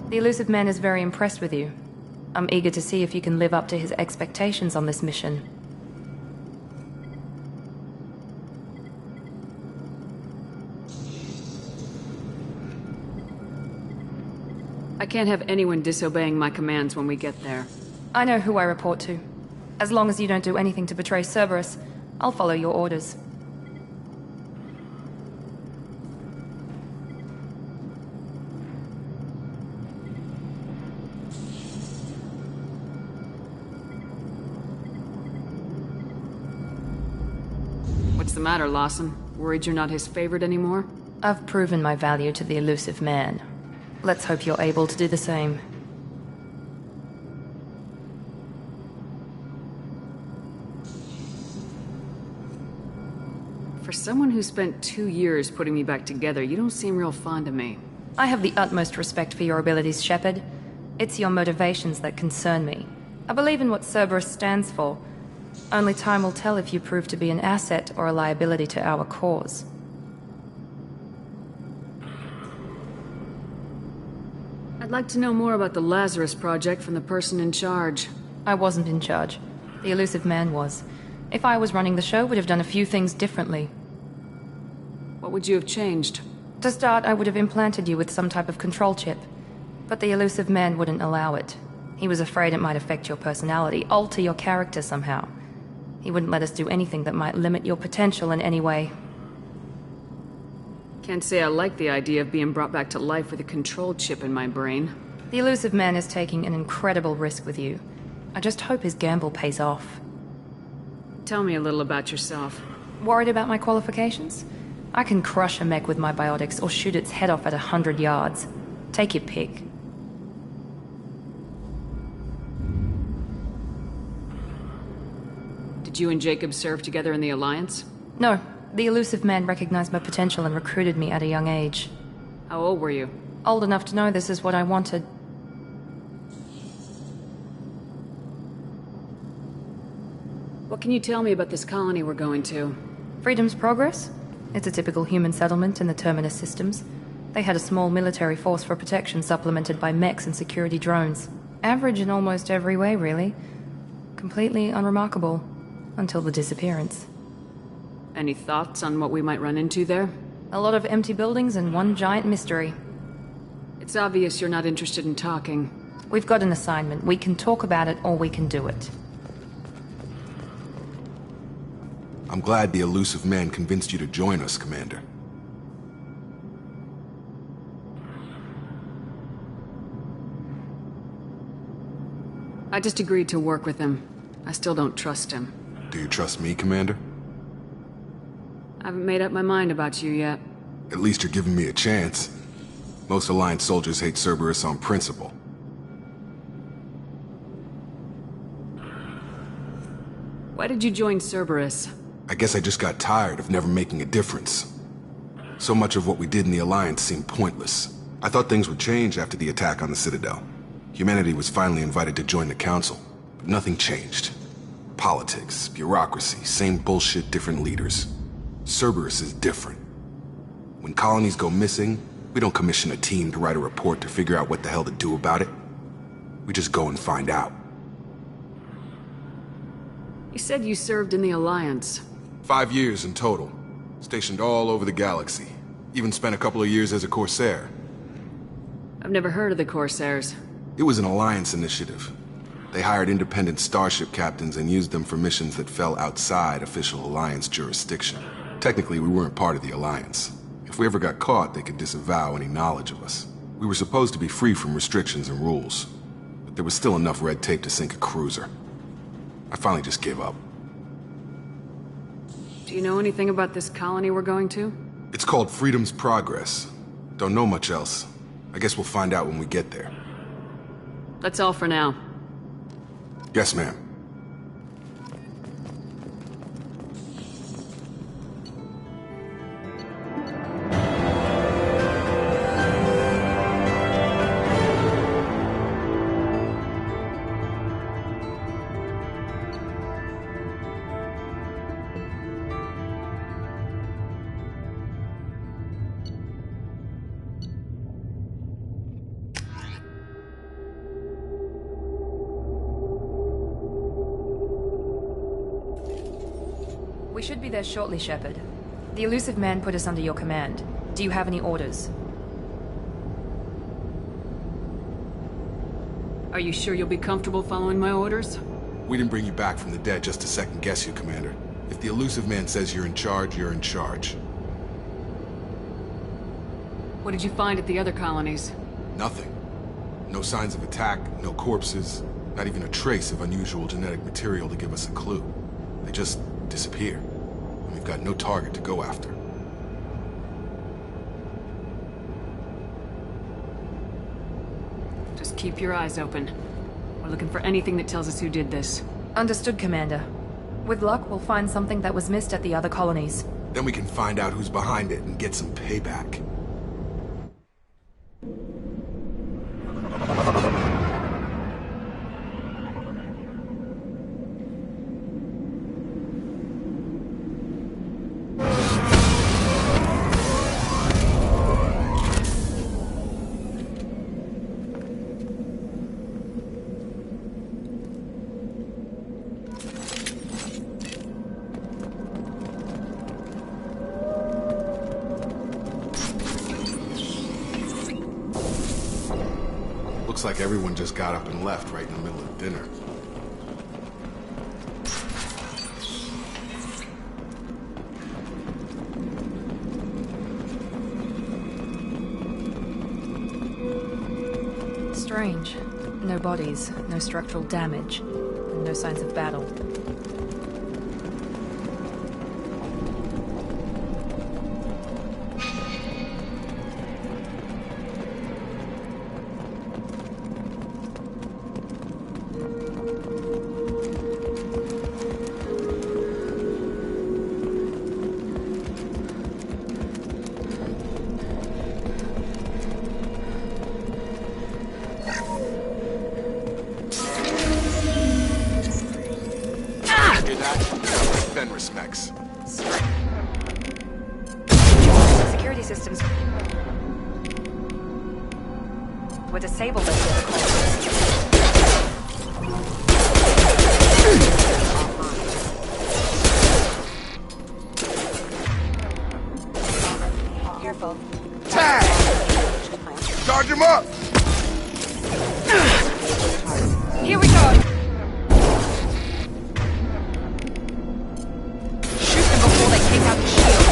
The elusive man is very impressed with you. I'm eager to see if you can live up to his expectations on this mission. I can't have anyone disobeying my commands when we get there. I know who I report to. As long as you don't do anything to betray Cerberus, I'll follow your orders. What's the matter, Lawson? Worried you're not his favorite anymore? I've proven my value to the elusive man. Let's hope you're able to do the same. For someone who spent 2 years putting me back together, you don't seem real fond of me. I have the utmost respect for your abilities, Shepard. It's your motivations that concern me. I believe in what Cerberus stands for. Only time will tell if you prove to be an asset or a liability to our cause. I'd like to know more about the Lazarus Project from the person in charge. I wasn't in charge. The elusive man was. If I was running the show, would have done a few things differently. What would you have changed? To start, I would have implanted you with some type of control chip. But the elusive man wouldn't allow it. He was afraid it might affect your personality, alter your character somehow. He wouldn't let us do anything that might limit your potential in any way. Can't say I like the idea of being brought back to life with a control chip in my brain. The elusive man is taking an incredible risk with you. I just hope his gamble pays off. Tell me a little about yourself. Worried about my qualifications? I can crush a mech with my biotics or shoot its head off at 100 yards. Take your pick. Did you and Jacob serve together in the Alliance? No. The elusive man recognized my potential and recruited me at a young age. How old were you? Old enough to know this is what I wanted. What can you tell me about this colony we're going to? Freedom's Progress? It's a typical human settlement in the Terminus systems. They had a small military force for protection supplemented by mechs and security drones. Average in almost every way, really. Completely unremarkable. Until the disappearance. Any thoughts on what we might run into there? A lot of empty buildings and one giant mystery. It's obvious you're not interested in talking. We've got an assignment. We can talk about it or we can do it. I'm glad the elusive man convinced you to join us, Commander. I just agreed to work with him. I still don't trust him. Do you trust me, Commander? I haven't made up my mind about you yet. At least you're giving me a chance. Most Alliance soldiers hate Cerberus on principle. Why did you join Cerberus? I guess I just got tired of never making a difference. So much of what we did in the Alliance seemed pointless. I thought things would change after the attack on the Citadel. Humanity was finally invited to join the Council, but nothing changed. Politics, bureaucracy, same bullshit, different leaders. Cerberus is different. When colonies go missing, we don't commission a team to write a report to figure out what the hell to do about it. We just go and find out. You said you served in the Alliance. 5 years in total. Stationed all over the galaxy. Even spent a couple of years as a Corsair. I've never heard of the Corsairs. It was an Alliance initiative. They hired independent starship captains and used them for missions that fell outside official Alliance jurisdiction. Technically, we weren't part of the Alliance. If we ever got caught, they could disavow any knowledge of us. We were supposed to be free from restrictions and rules, but there was still enough red tape to sink a cruiser. I finally just gave up. Do you know anything about this colony we're going to? It's called Freedom's Progress. Don't know much else. I guess we'll find out when we get there. That's all for now. Yes, ma'am. should be there shortly, Shepard. The elusive man put us under your command. Do you have any orders? Are you sure you'll be comfortable following my orders? We didn't bring you back from the dead just to second guess you, Commander. If the elusive man says you're in charge, you're in charge. What did you find at the other colonies? Nothing. No signs of attack, no corpses, not even a trace of unusual genetic material to give us a clue. They just disappear. And we've got no target to go after. Just keep your eyes open. We're looking for anything that tells us who did this. Understood, Commander. With luck, we'll find something that was missed at the other colonies. Then we can find out who's behind it and get some payback. Looks like everyone just got up and left right in the middle of dinner. Strange. No bodies, no structural damage, and no signs of battle. Respects. Security systems were disabled at the other colonies. Careful. Charge him up! Here we go! Take out the shield.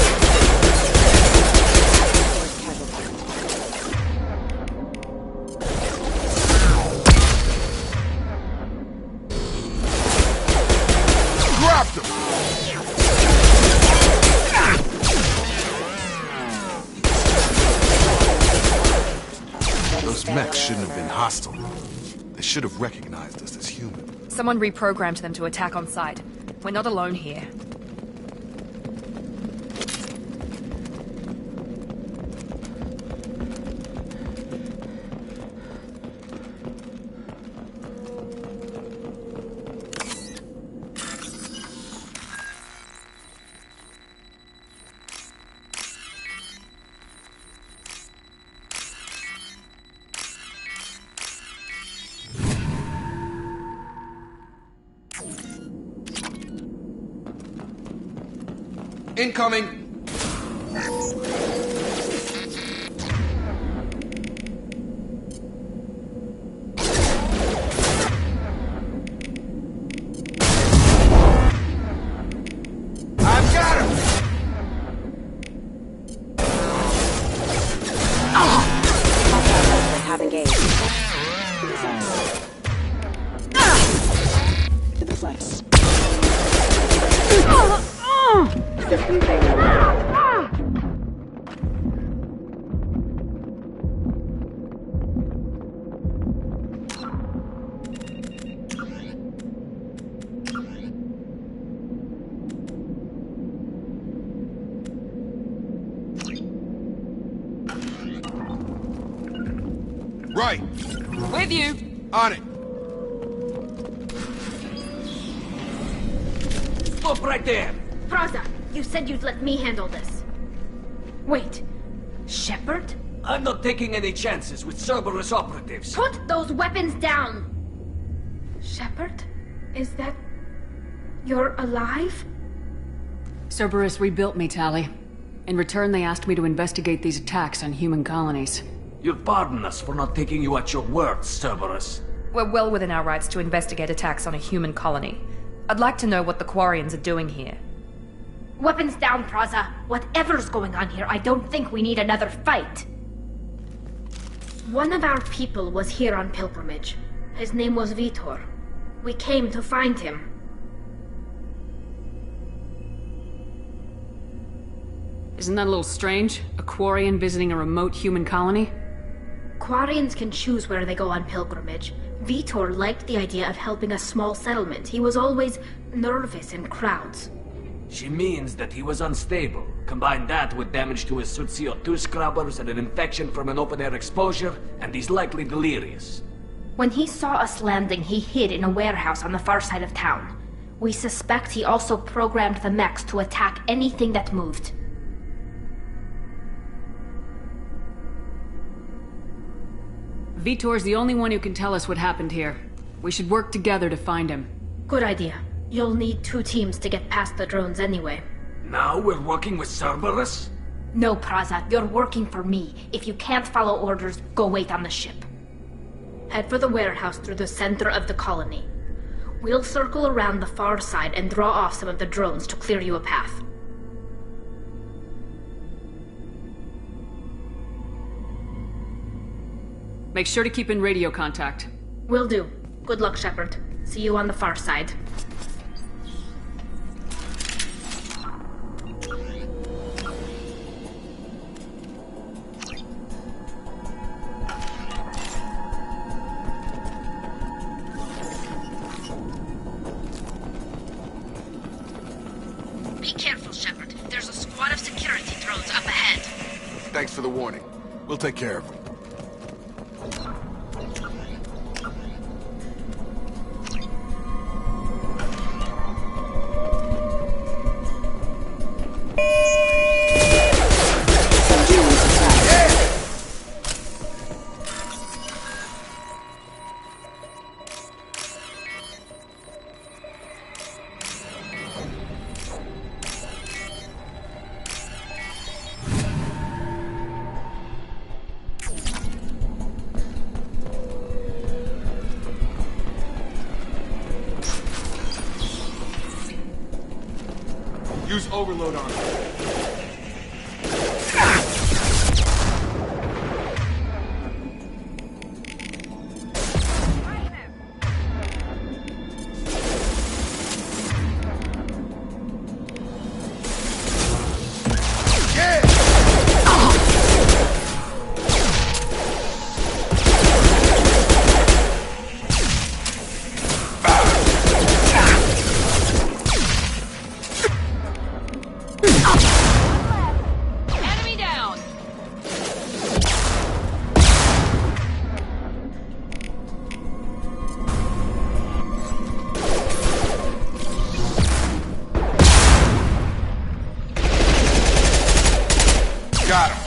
Dropped him! Those mechs shouldn't have been hostile. They should have recognized us as human. Someone reprogrammed them to attack on sight. We're not alone here. Incoming! I've got him! They have engaged. To the flex. Right! With you! On it! Stop right there! Praza, you said you'd let me handle this. Wait, Shepard? I'm not taking any chances with Cerberus operatives. Put those weapons down! Shepard? Is that... you're alive? Cerberus rebuilt me, Tali. In return, they asked me to investigate these attacks on human colonies. You'll pardon us for not taking you at your word, Cerberus. We're well within our rights to investigate attacks on a human colony. I'd like to know what the Quarians are doing here. Weapons down, Praza. Whatever's going on here, I don't think we need another fight. One of our people was here on pilgrimage. His name was Vitor. We came to find him. Isn't that a little strange? A Quarian visiting a remote human colony? Quarians can choose where they go on pilgrimage. Vitor liked the idea of helping a small settlement. He was always nervous in crowds. She means that he was unstable. Combine that with damage to his suit CO2 scrubbers and an infection from an open-air exposure, and he's likely delirious. When he saw us landing, he hid in a warehouse on the far side of town. We suspect he also programmed the mechs to attack anything that moved. Vitor's the only one who can tell us what happened here. We should work together to find him. Good idea. You'll need 2 teams to get past the drones anyway. Now we're working with Cerberus? No, Praza, you're working for me. If you can't follow orders, go wait on the ship. Head for the warehouse through the center of the colony. We'll circle around the far side and draw off some of the drones to clear you a path. Make sure to keep in radio contact. Will do. Good luck, Shepard. See you on the far side. Be careful, Shepard. There's a squad of security drones up ahead. Thanks for the warning. We'll take care of them. Use overload on it. Got him.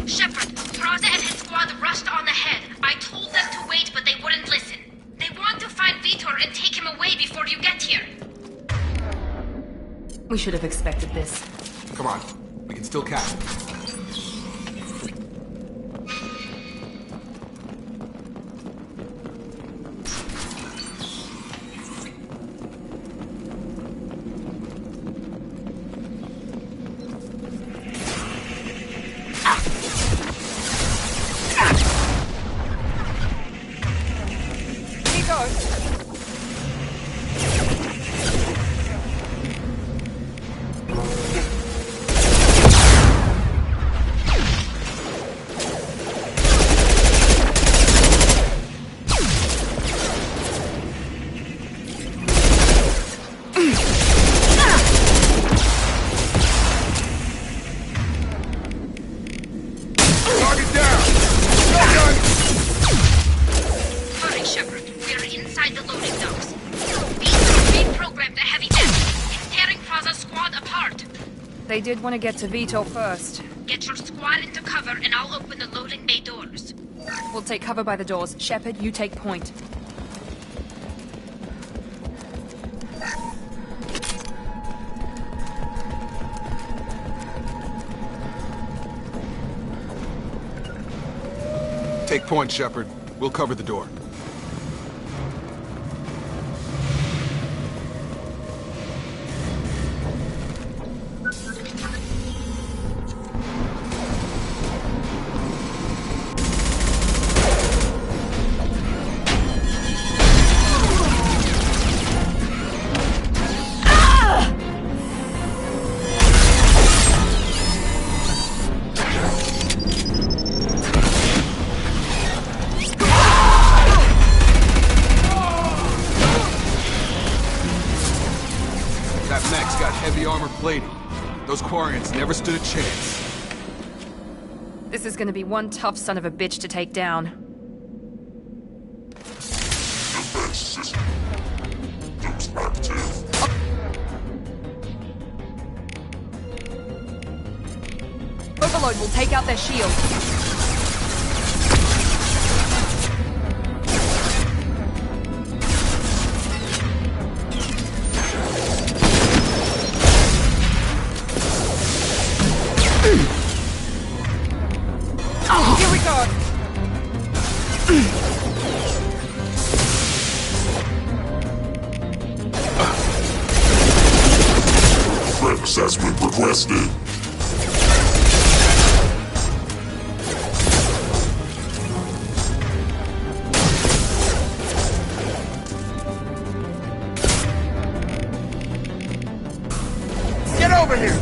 Shepard, Praza and his squad rushed on ahead. I told them to wait, but they wouldn't listen. They want to find Vitor and take him away before you get here. We should have expected this. Come on. We can still catch him. They did want to get to Vitor first. Get your squad into cover and I'll open the loading bay doors. We'll take cover by the doors. Shepard, you take point. Take point, Shepard. We'll cover the door. Those Quarians never stood a chance. This is gonna be one tough son of a bitch to take down. Overload will take out their shield. Here we go! Threat assessment requested. Get over here!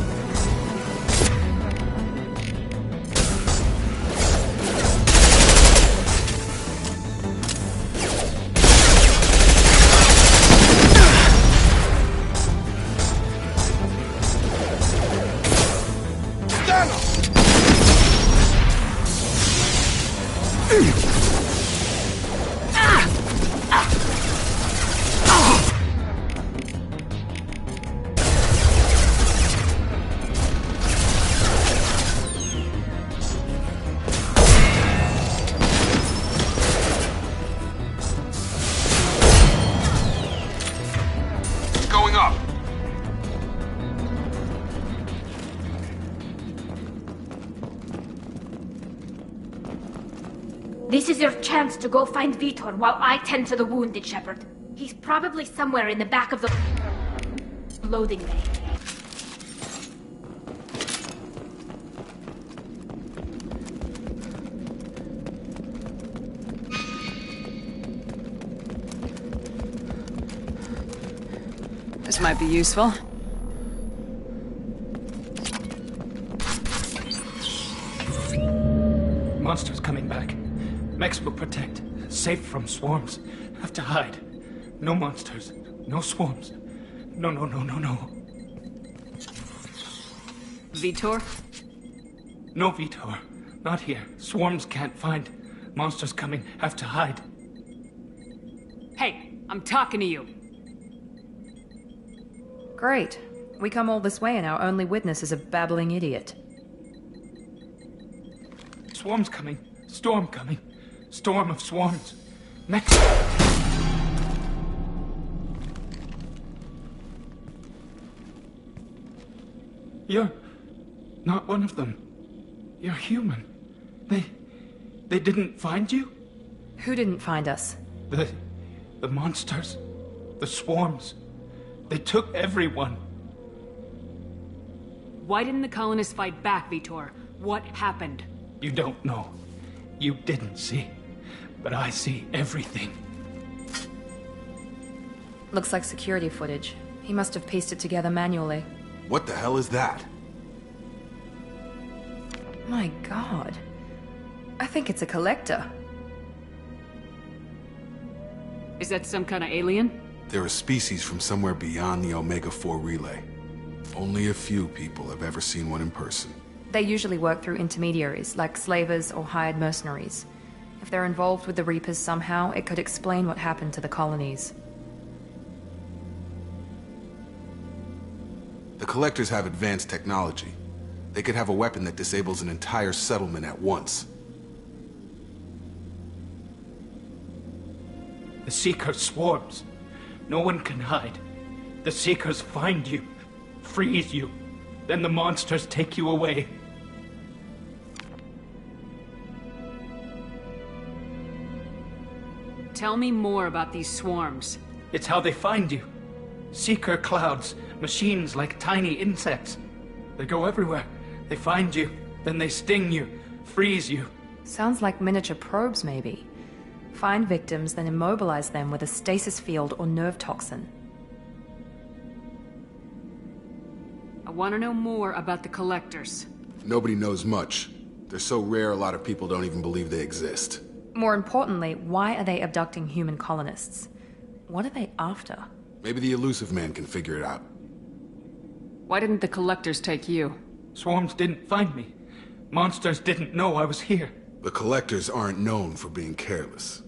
This is your chance to go find Vitor while I tend to the wounded, Shepard. He's probably somewhere in the back of the loading bay. This might be useful. Monsters coming back. Mechs will protect. Safe from swarms. Have to hide. No monsters. No swarms. No. Vitor? No Vitor. Not here. Swarms can't find. Monsters coming. Have to hide. Hey, I'm talking to you. Great. We come all this way and our only witness is a babbling idiot. Swarms coming. Storm coming. Storm of swarms. Mechs. You're not one of them. You're human. They didn't find you? Who didn't find us? The monsters. The swarms. They took everyone. Why didn't the colonists fight back, Vitor? What happened? You don't know. You didn't see. But I see everything. Looks like security footage. He must have pieced it together manually. What the hell is that? My god. I think it's a collector. Is that some kind of alien? They're a species from somewhere beyond the Omega-4 relay. Only a few people have ever seen one in person. They usually work through intermediaries, like slavers or hired mercenaries. If they're involved with the Reapers somehow, it could explain what happened to the colonies. The Collectors have advanced technology. They could have a weapon that disables an entire settlement at once. The Seeker swarms. No one can hide. The Seekers find you, freeze you, then the monsters take you away. Tell me more about these swarms. It's how they find you. Seeker clouds, machines like tiny insects. They go everywhere. They find you, then they sting you, freeze you. Sounds like miniature probes, maybe. Find victims, then immobilize them with a stasis field or nerve toxin. I want to know more about the collectors. Nobody knows much. They're so rare, a lot of people don't even believe they exist. More importantly, why are they abducting human colonists? What are they after? Maybe the elusive man can figure it out. Why didn't the collectors take you? Swarms didn't find me. Monsters didn't know I was here. The collectors aren't known for being careless.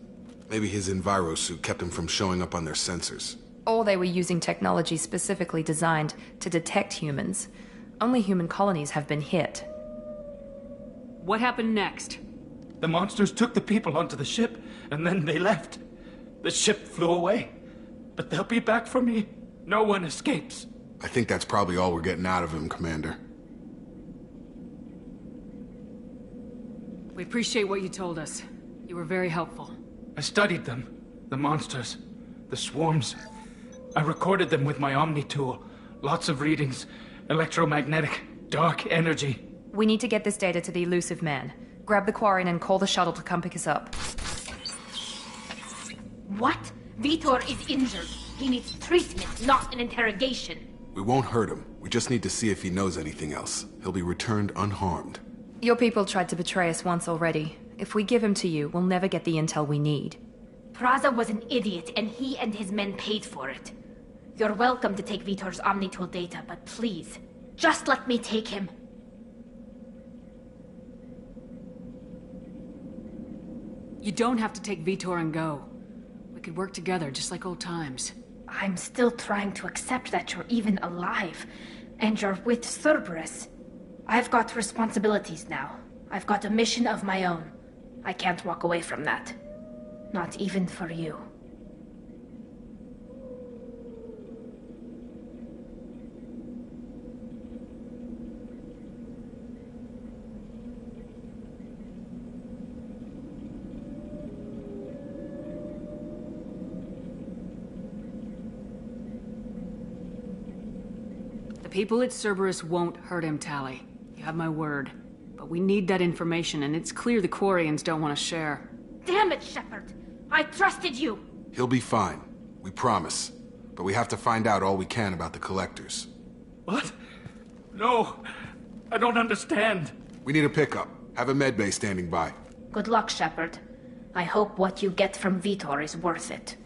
Maybe his envirosuit kept him from showing up on their sensors. Or they were using technology specifically designed to detect humans. Only human colonies have been hit. What happened next? The monsters took the people onto the ship, and then they left. The ship flew away. But they'll be back for me. No one escapes. I think that's probably all we're getting out of him, Commander. We appreciate what you told us. You were very helpful. I studied them. The monsters. The swarms. I recorded them with my Omni tool. Lots of readings. Electromagnetic. Dark energy. We need to get this data to the elusive man. Grab the Quarian and call the shuttle to come pick us up. What? Vitor is injured. He needs treatment, not an interrogation. We won't hurt him. We just need to see if he knows anything else. He'll be returned unharmed. Your people tried to betray us once already. If we give him to you, we'll never get the intel we need. Praza was an idiot, and he and his men paid for it. You're welcome to take Vitor's Omnitool data, but please, just let me take him. You don't have to take Vitor and go. We could work together, just like old times. I'm still trying to accept that you're even alive, and you're with Cerberus. I've got responsibilities now. I've got a mission of my own. I can't walk away from that. Not even for you. The people at Cerberus won't hurt him, Tali. You have my word. But we need that information, and it's clear the Quarians don't want to share. Damn it, Shepard! I trusted you! He'll be fine. We promise. But we have to find out all we can about the collectors. What? No, I don't understand. We need a pickup. Have a medbay standing by. Good luck, Shepard. I hope what you get from Vitor is worth it.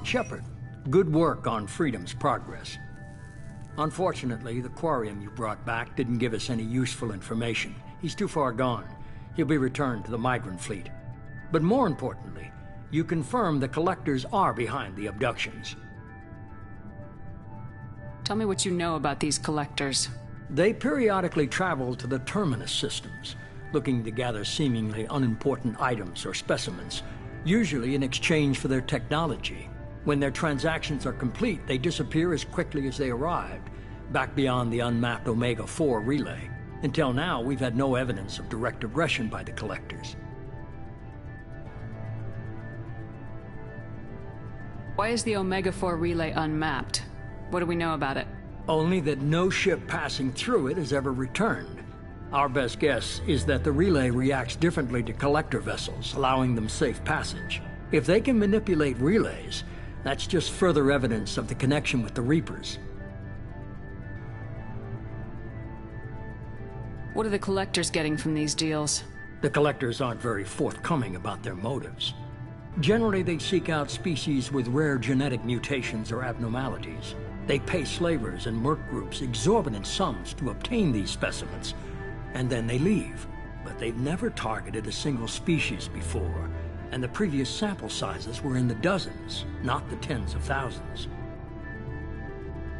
Shepard, good work on Freedom's progress. Unfortunately, the Quarian you brought back didn't give us any useful information. He's too far gone. He'll be returned to the migrant fleet. But more importantly, you confirm the collectors are behind the abductions. Tell me what you know about these collectors. They periodically travel to the terminus systems, looking to gather seemingly unimportant items or specimens, usually in exchange for their technology. When their transactions are complete, they disappear as quickly as they arrived, back beyond the unmapped Omega-4 relay. Until now, we've had no evidence of direct aggression by the collectors. Why is the Omega-4 relay unmapped? What do we know about it? Only that no ship passing through it has ever returned. Our best guess is that the relay reacts differently to collector vessels, allowing them safe passage. If they can manipulate relays, that's just further evidence of the connection with the Reapers. What are the collectors getting from these deals? The collectors aren't very forthcoming about their motives. Generally, they seek out species with rare genetic mutations or abnormalities. They pay slavers and merc groups exorbitant sums to obtain these specimens, and then they leave. But they've never targeted a single species before, and the previous sample sizes were in the dozens, not the tens of thousands.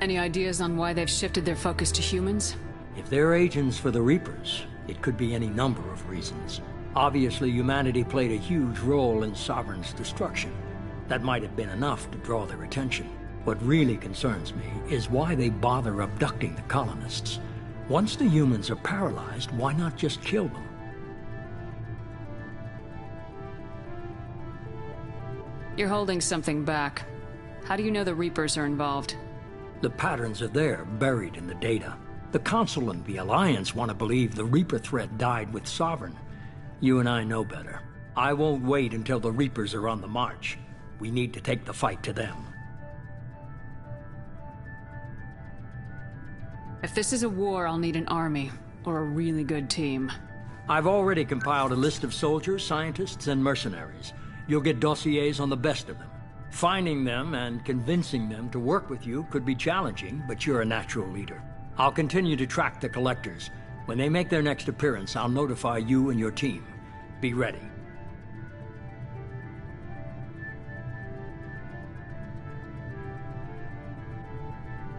Any ideas on why they've shifted their focus to humans? If they're agents for the Reapers, it could be any number of reasons. Obviously, humanity played a huge role in Sovereign's destruction. That might have been enough to draw their attention. What really concerns me is why they bother abducting the colonists. Once the humans are paralyzed, why not just kill them? You're holding something back. How do you know the Reapers are involved? The patterns are there, buried in the data. The Council and the Alliance want to believe the Reaper threat died with Sovereign. You and I know better. I won't wait until the Reapers are on the march. We need to take the fight to them. If this is a war, I'll need an army, or a really good team. I've already compiled a list of soldiers, scientists, and mercenaries. You'll get dossiers on the best of them. Finding them and convincing them to work with you could be challenging, but you're a natural leader. I'll continue to track the collectors. When they make their next appearance, I'll notify you and your team. Be ready.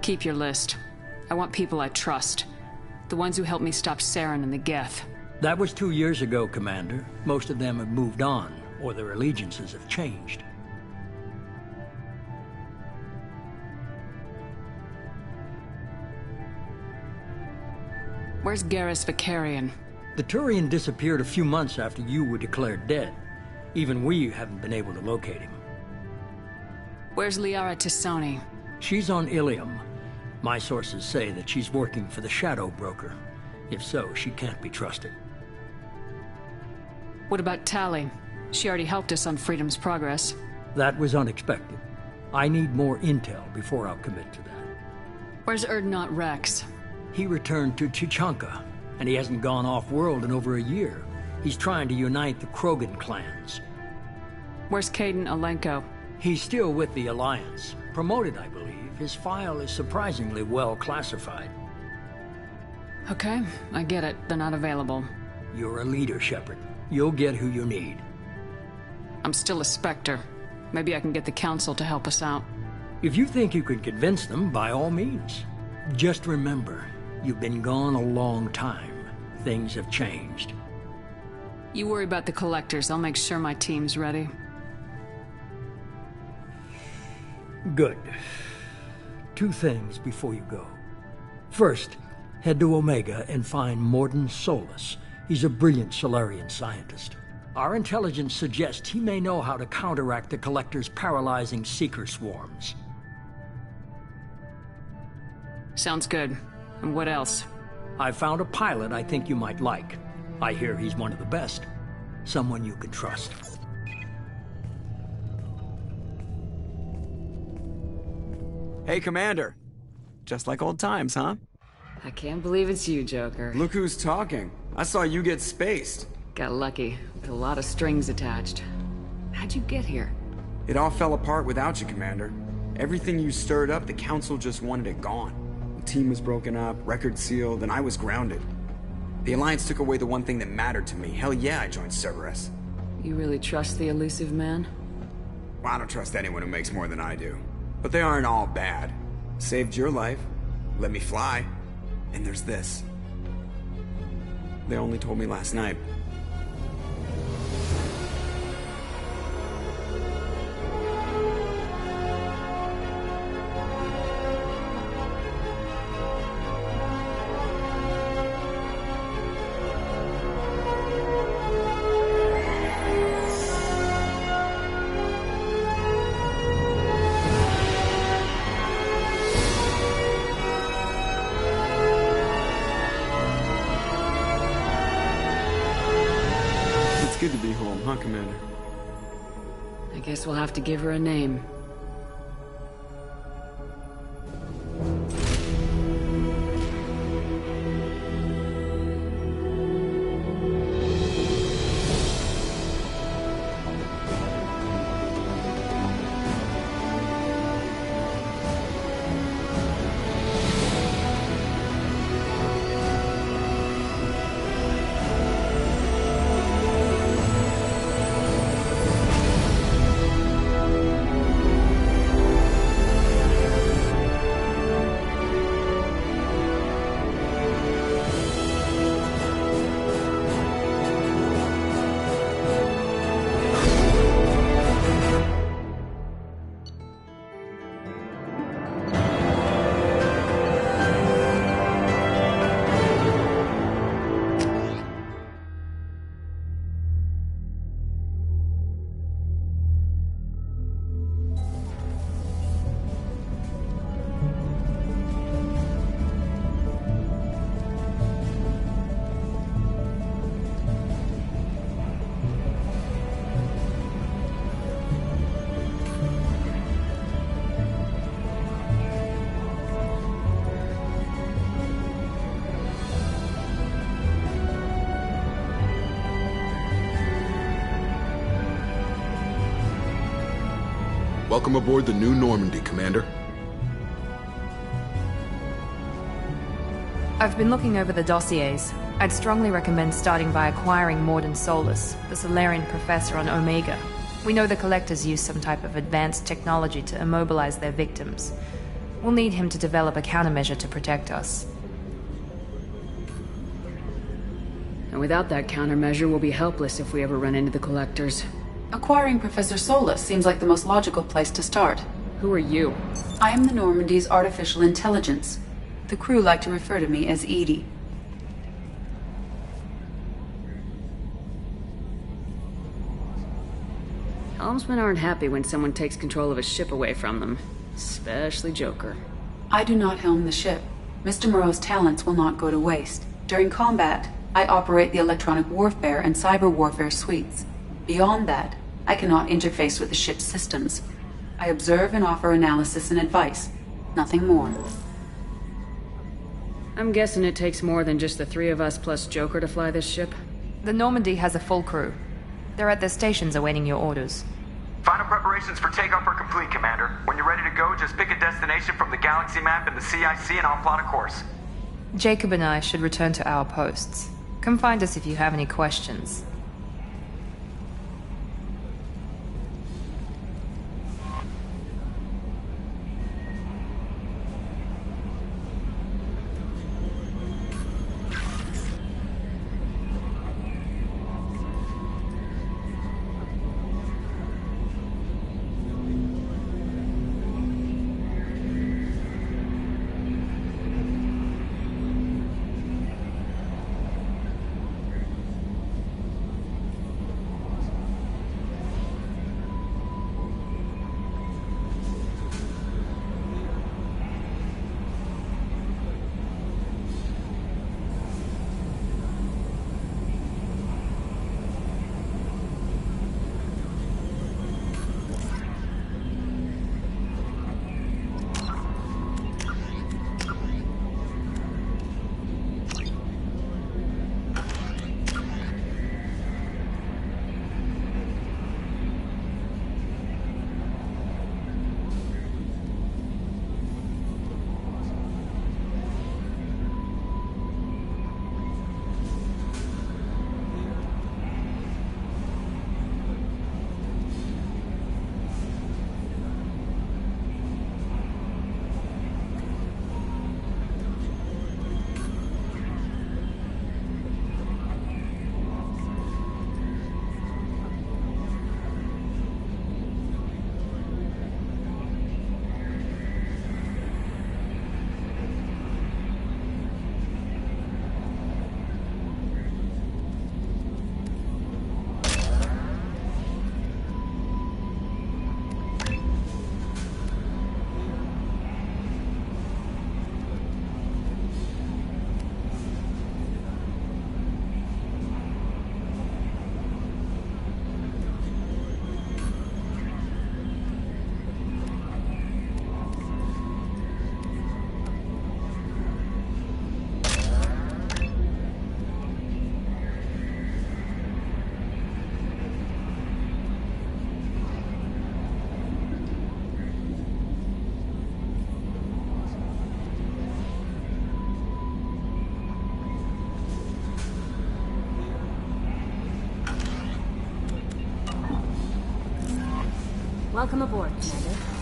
Keep your list. I want people I trust. The ones who helped me stop Saren and the Geth. That was 2 years ago, Commander. Most of them have moved on, or their allegiances have changed. Where's Garrus Vicarian? The Turian disappeared a few months after you were declared dead. Even we haven't been able to locate him. Where's Liara Tisoni? She's on Ilium. My sources say that she's working for the Shadow Broker. If so, she can't be trusted. What about Tali? She already helped us on Freedom's Progress. That was unexpected. I need more intel before I'll commit to that. Where's Erdnot Rex? He returned to Chichanka, and he hasn't gone off-world in over a year. He's trying to unite the Krogan clans. Where's Caden Alenko? He's still with the Alliance. Promoted, I believe. His file is surprisingly well classified. Okay, I get it. They're not available. You're a leader, Shepard. You'll get who you need. I'm still a Spectre. Maybe I can get the Council to help us out. If you think you can convince them, by all means. Just remember, you've been gone a long time. Things have changed. You worry about the Collectors. I'll make sure my team's ready. Good. 2 things before you go. First, head to Omega and find Mordin Solus. He's a brilliant Solarian scientist. Our intelligence suggests he may know how to counteract the Collector's paralyzing Seeker swarms. Sounds good. And what else? I found a pilot I think you might like. I hear he's one of the best. Someone you can trust. Hey, Commander. Just like old times, huh? I can't believe it's you, Joker. Look who's talking. I saw you get spaced. Got lucky, with a lot of strings attached. How'd you get here? It all fell apart without you, Commander. Everything you stirred up, the Council just wanted it gone. The team was broken up, record sealed, and I was grounded. The Alliance took away the one thing that mattered to me. Hell yeah, I joined Cerberus. You really trust the elusive man? Well, I don't trust anyone who makes more than I do. But they aren't all bad. Saved your life, let me fly, and there's this. They only told me last night. Good to be home, huh, Commander? I guess we'll have to give her a name. Welcome aboard the new Normandy, Commander. I've been looking over the dossiers. I'd strongly recommend starting by acquiring Morden Solus, the Solarian professor on Omega. We know the Collectors use some type of advanced technology to immobilize their victims. We'll need him to develop a countermeasure to protect us. And without that countermeasure, we'll be helpless if we ever run into the Collectors. Acquiring Professor Solus seems like the most logical place to start. Who are you? I am the Normandy's artificial intelligence. The crew like to refer to me as Edie. Helmsmen aren't happy when someone takes control of a ship away from them. Especially Joker. I do not helm the ship. Mr. Moreau's talents will not go to waste. During combat, I operate the electronic warfare and cyber warfare suites. Beyond that, I cannot interface with the ship's systems. I observe and offer analysis and advice. Nothing more. I'm guessing it takes more than just the three of us plus Joker to fly this ship? The Normandy has a full crew. They're at their stations awaiting your orders. Final preparations for takeoff are complete, Commander. When you're ready to go, just pick a destination from the galaxy map in the CIC and I'll plot a course. Jacob and I should return to our posts. Come find us if you have any questions. Welcome aboard, Commander.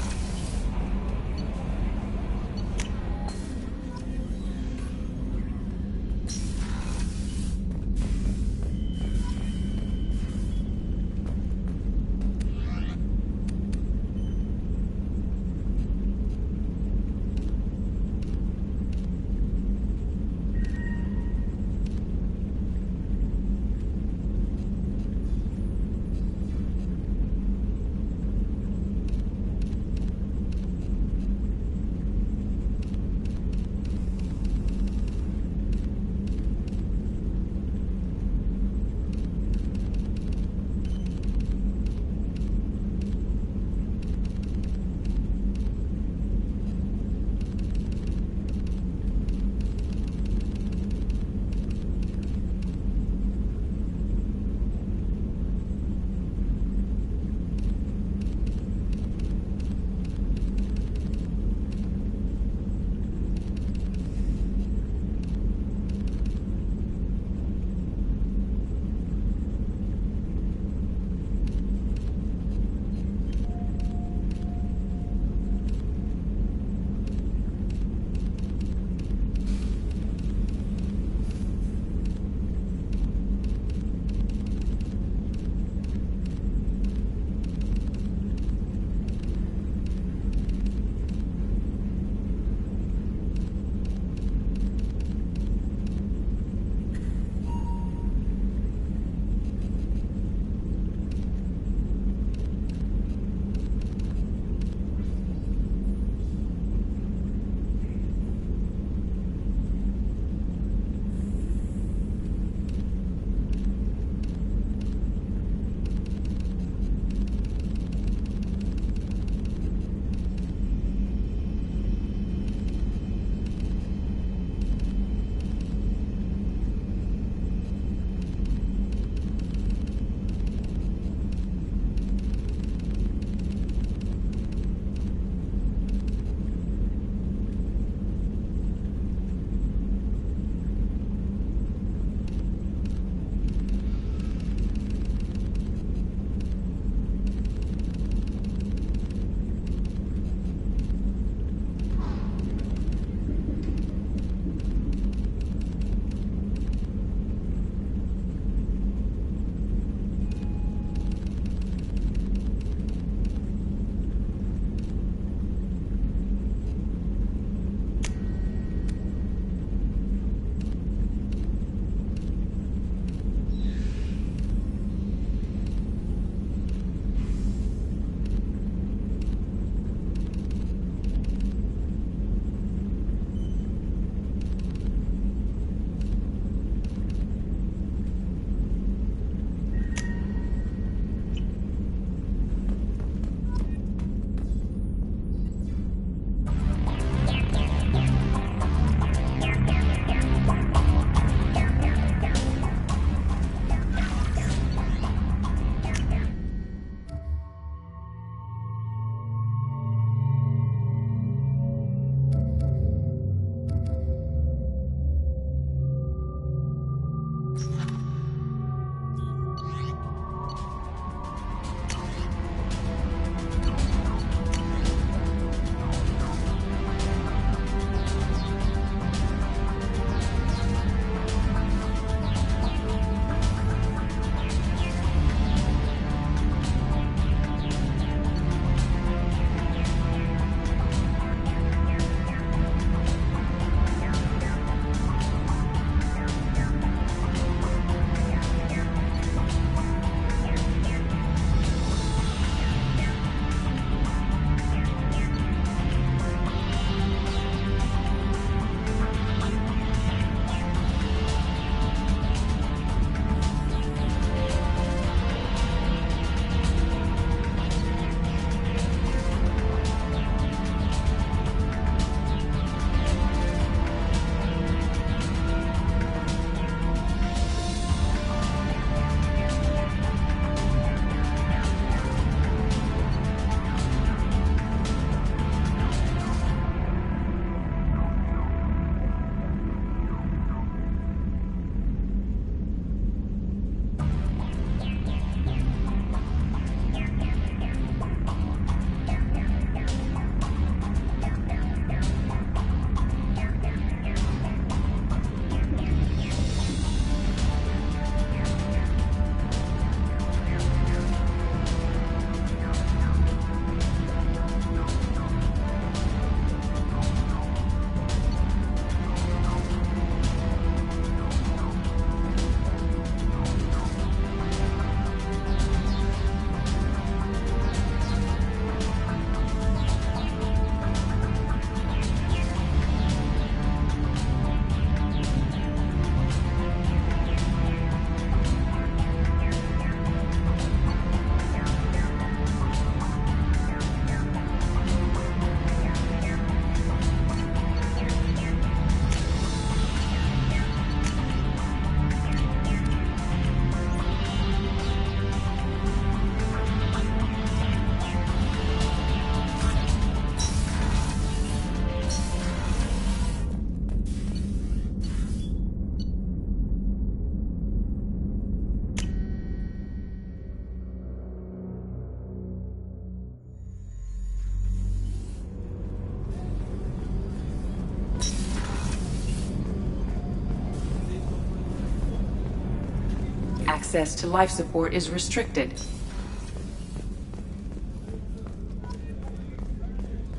access to life support is restricted.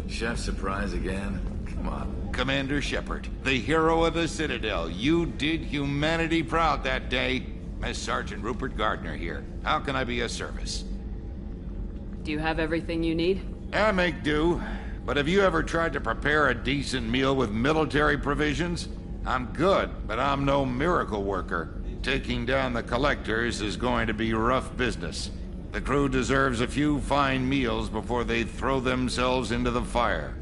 Chef surprise again? Come on. Commander Shepard, the hero of the Citadel. You did humanity proud that day. As Sergeant Rupert Gardner here. How can I be of service? Do you have everything you need? I make do. But have you ever tried to prepare a decent meal with military provisions? I'm good, but I'm no miracle worker. Taking down the collectors is going to be rough business. The crew deserves a few fine meals before they throw themselves into the fire.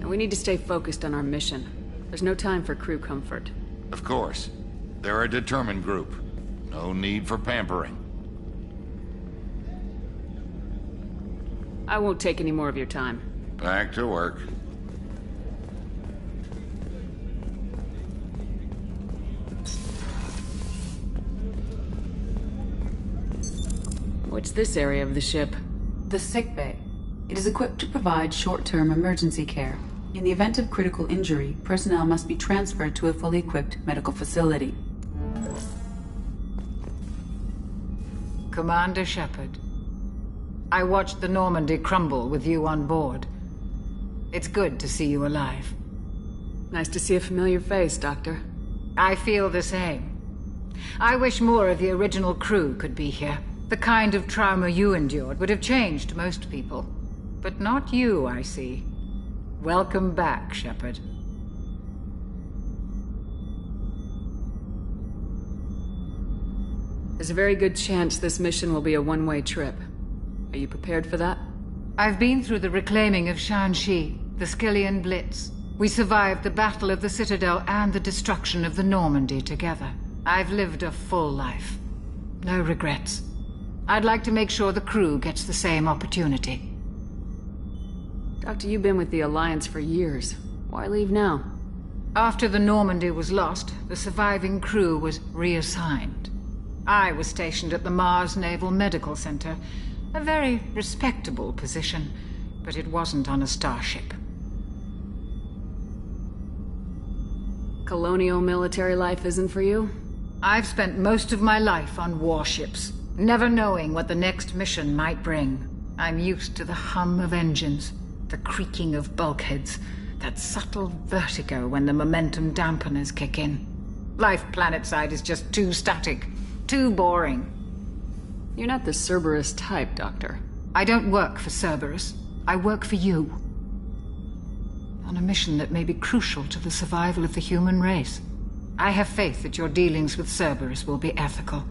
We need to stay focused on our mission. There's no time for crew comfort. Of course. They're a determined group. No need for pampering. I won't take any more of your time. Back to work. What's this area of the ship? The sickbay. It is equipped to provide short-term emergency care. In the event of critical injury, personnel must be transferred to a fully equipped medical facility. Commander Shepard, I watched the Normandy crumble with you on board. It's good to see you alive. Nice to see a familiar face, Doctor. I feel the same. I wish more of the original crew could be here. The kind of trauma you endured would have changed most people. But not you, I see. Welcome back, Shepard. There's a very good chance this mission will be a one-way trip. Are you prepared for that? I've been through the reclaiming of Shanxi, the Skillian Blitz. We survived the Battle of the Citadel and the destruction of the Normandy together. I've lived a full life. No regrets. I'd like to make sure the crew gets the same opportunity. Doctor, you've been with the Alliance for years. Why leave now? After the Normandy was lost, the surviving crew was reassigned. I was stationed at the Mars Naval Medical Center. A very respectable position, but it wasn't on a starship. Colonial military life isn't for you? I've spent most of my life on warships, never knowing what the next mission might bring. I'm used to the hum of engines, the creaking of bulkheads, that subtle vertigo when the momentum dampeners kick in. Life planetside is just too static, too boring. You're not the Cerberus type, Doctor. I don't work for Cerberus. I work for you. On a mission that may be crucial to the survival of the human race. I have faith that your dealings with Cerberus will be ethical.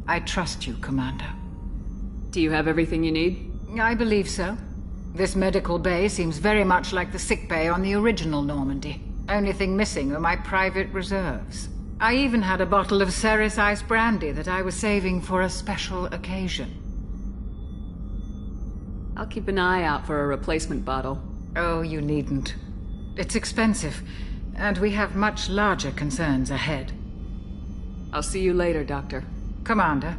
I trust you, Commander. Do you have everything you need? I believe so. This medical bay seems very much like the sick bay on the original Normandy. Only thing missing are my private reserves. I even had a bottle of Ceres Ice brandy that I was saving for a special occasion. I'll keep an eye out for a replacement bottle. Oh, you needn't. It's expensive, and we have much larger concerns ahead. I'll see you later, Doctor. Commander.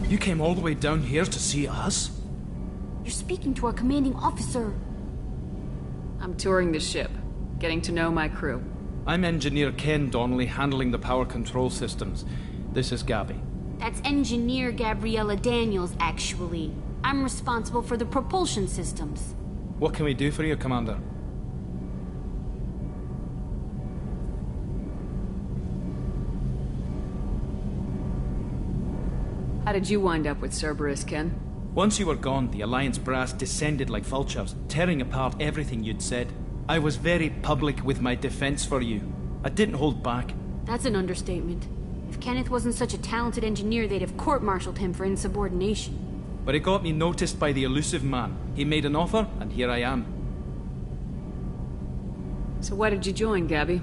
You came all the way down here to see us? You're speaking to our commanding officer. I'm touring the ship, getting to know my crew. I'm Engineer Ken Donnelly, handling the power control systems. This is Gabby. That's Engineer Gabriella Daniels, actually. I'm responsible for the propulsion systems. What can we do for you, Commander? How did you wind up with Cerberus, Ken? Once you were gone, the Alliance brass descended like vultures, tearing apart everything you'd said. I was very public with my defense for you. I didn't hold back. That's an understatement. If Kenneth wasn't such a talented engineer, they'd have court-martialed him for insubordination. But it got me noticed by the elusive man. He made an offer, and here I am. So why did you join, Gabby?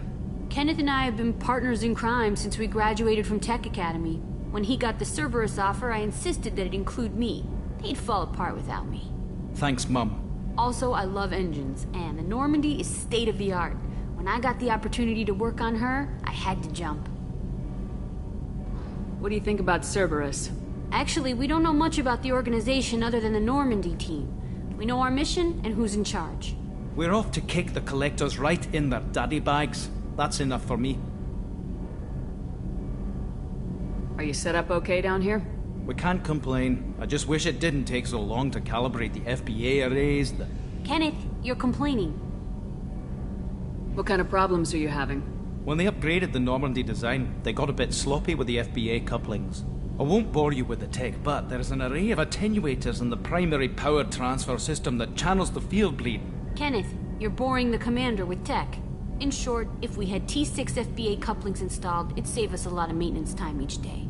Kenneth and I have been partners in crime since we graduated from Tech Academy. When he got the Cerberus offer, I insisted that it include me. He'd fall apart without me. Thanks, Mum. Also, I love engines, and the Normandy is state-of-the-art. When I got the opportunity to work on her, I had to jump. What do you think about Cerberus? Actually, we don't know much about the organization other than the Normandy team. We know our mission and who's in charge. We're off to kick the Collectors right in their daddy bags. That's enough for me. Are you set up okay down here? We can't complain. I just wish it didn't take so long to calibrate the FBA arrays. Kenneth, you're complaining. What kind of problems are you having? When they upgraded the Normandy design, they got a bit sloppy with the FBA couplings. I won't bore you with the tech, but there's an array of attenuators in the primary power transfer system that channels the field bleed. Kenneth, you're boring the commander with tech. In short, if we had T6 FBA couplings installed, it'd save us a lot of maintenance time each day.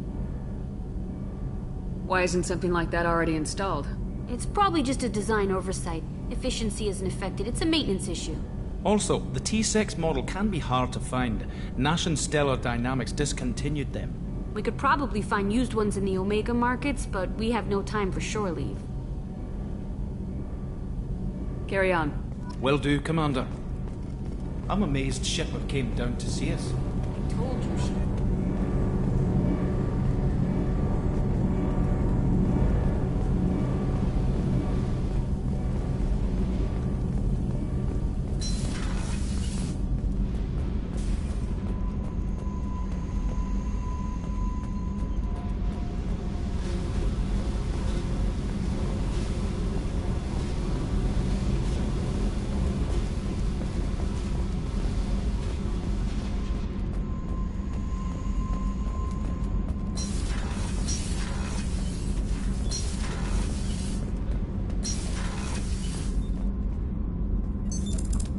Why isn't something like that already installed? It's probably just a design oversight. Efficiency isn't affected. It's a maintenance issue. Also, the T6 model can be hard to find. Nash and Stellar Dynamics discontinued them. We could probably find used ones in the Omega markets, but we have no time for shore leave. Carry on. Will do, Commander. I'm amazed Shipper came down to see us. I told you she...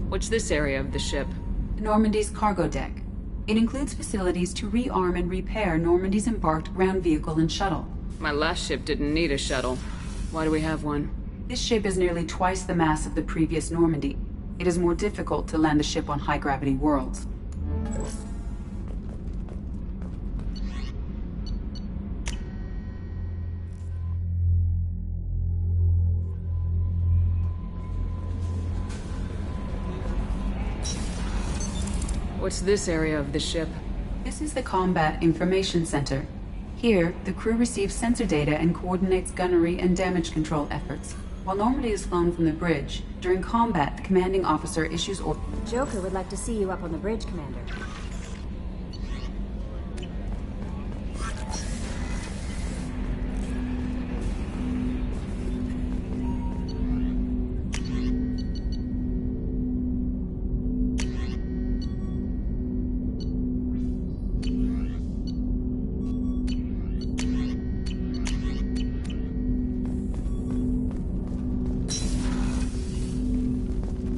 What's this area of the ship? Normandy's cargo deck. It includes facilities to rearm and repair Normandy's embarked ground vehicle and shuttle. My last ship didn't need a shuttle. Why do we have one? This ship is nearly twice the mass of the previous Normandy. It is more difficult to land the ship on high-gravity worlds. What's this area of the ship? This is the Combat Information Center. Here, the crew receives sensor data and coordinates gunnery and damage control efforts. While Normandy is flown from the bridge, during combat, the commanding officer issues orders. Joker would like to see you up on the bridge, Commander.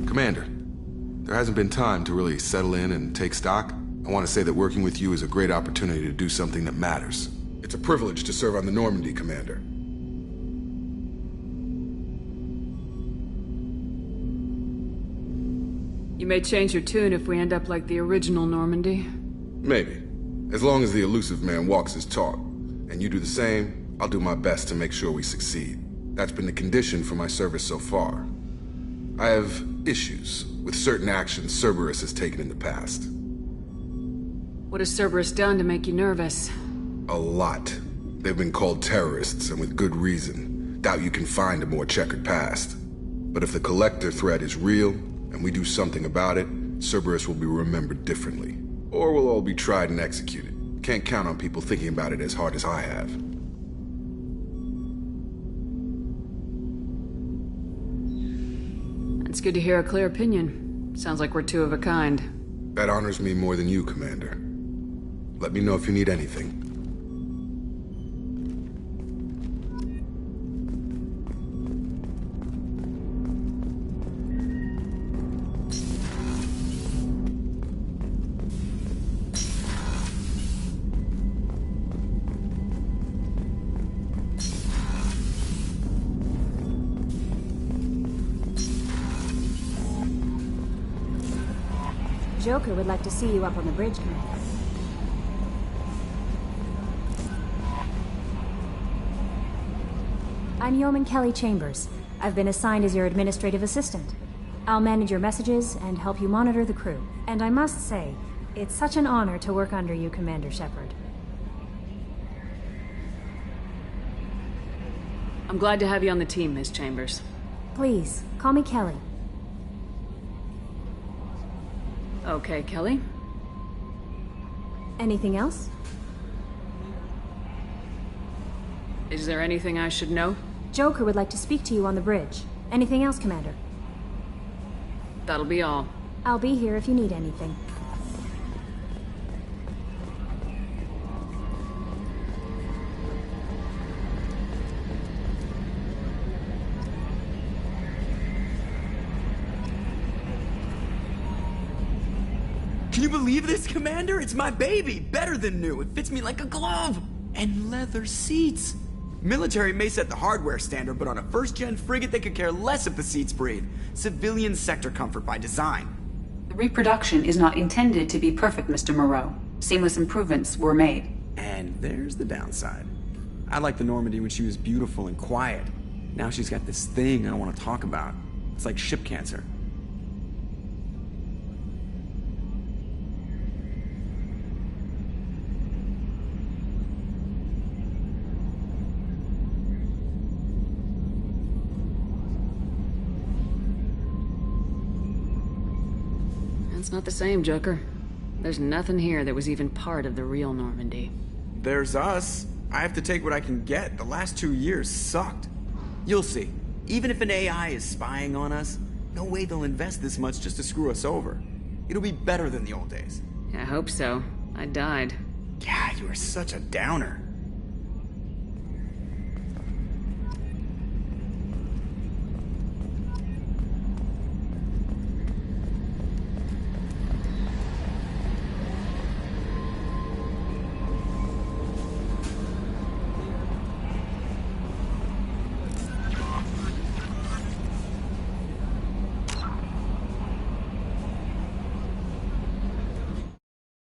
Commander, there hasn't been time to really settle in and take stock. I want to say that working with you is a great opportunity to do something that matters. It's a privilege to serve on the Normandy, Commander. You may change your tune if we end up like the original Normandy. Maybe. As long as the elusive man walks his talk, and you do the same, I'll do my best to make sure we succeed. That's been the condition for my service so far. I have issues with certain actions Cerberus has taken in the past. What has Cerberus done to make you nervous? A lot. They've been called terrorists, and with good reason. Doubt you can find a more checkered past. But if the Collector threat is real, and we do something about it, Cerberus will be remembered differently. Or we'll all be tried and executed. Can't count on people thinking about it as hard as I have. It's good to hear a clear opinion. Sounds like we're two of a kind. That honors me more than you, Commander. Let me know if you need anything. Joker would like to see you up on the bridge, Commander. I'm Yeoman Kelly Chambers. I've been assigned as your administrative assistant. I'll manage your messages and help you monitor the crew. And I must say, it's such an honor to work under you, Commander Shepard. I'm glad to have you on the team, Miss Chambers. Please, call me Kelly. Okay, Kelly. Anything else? Is there anything I should know? Joker would like to speak to you on the bridge. Anything else, Commander? That'll be all. I'll be here if you need anything. Can you believe this, Commander? It's my baby! Better than new. It fits me like a glove! And leather seats! Military may set the hardware standard, but on a first-gen frigate they could care less if the seats breathe. Civilian sector comfort by design. The reproduction is not intended to be perfect, Mr. Moreau. Seamless improvements were made. And there's the downside. I liked the Normandy when she was beautiful and quiet. Now she's got this thing I don't want to talk about. It's like ship cancer. It's not the same, Joker. There's nothing here that was even part of the real Normandy. There's us. I have to take what I can get. The last 2 years sucked. You'll see. Even if an AI is spying on us, no way they'll invest this much just to screw us over. It'll be better than the old days. I hope so. I died. Yeah, you are such a downer.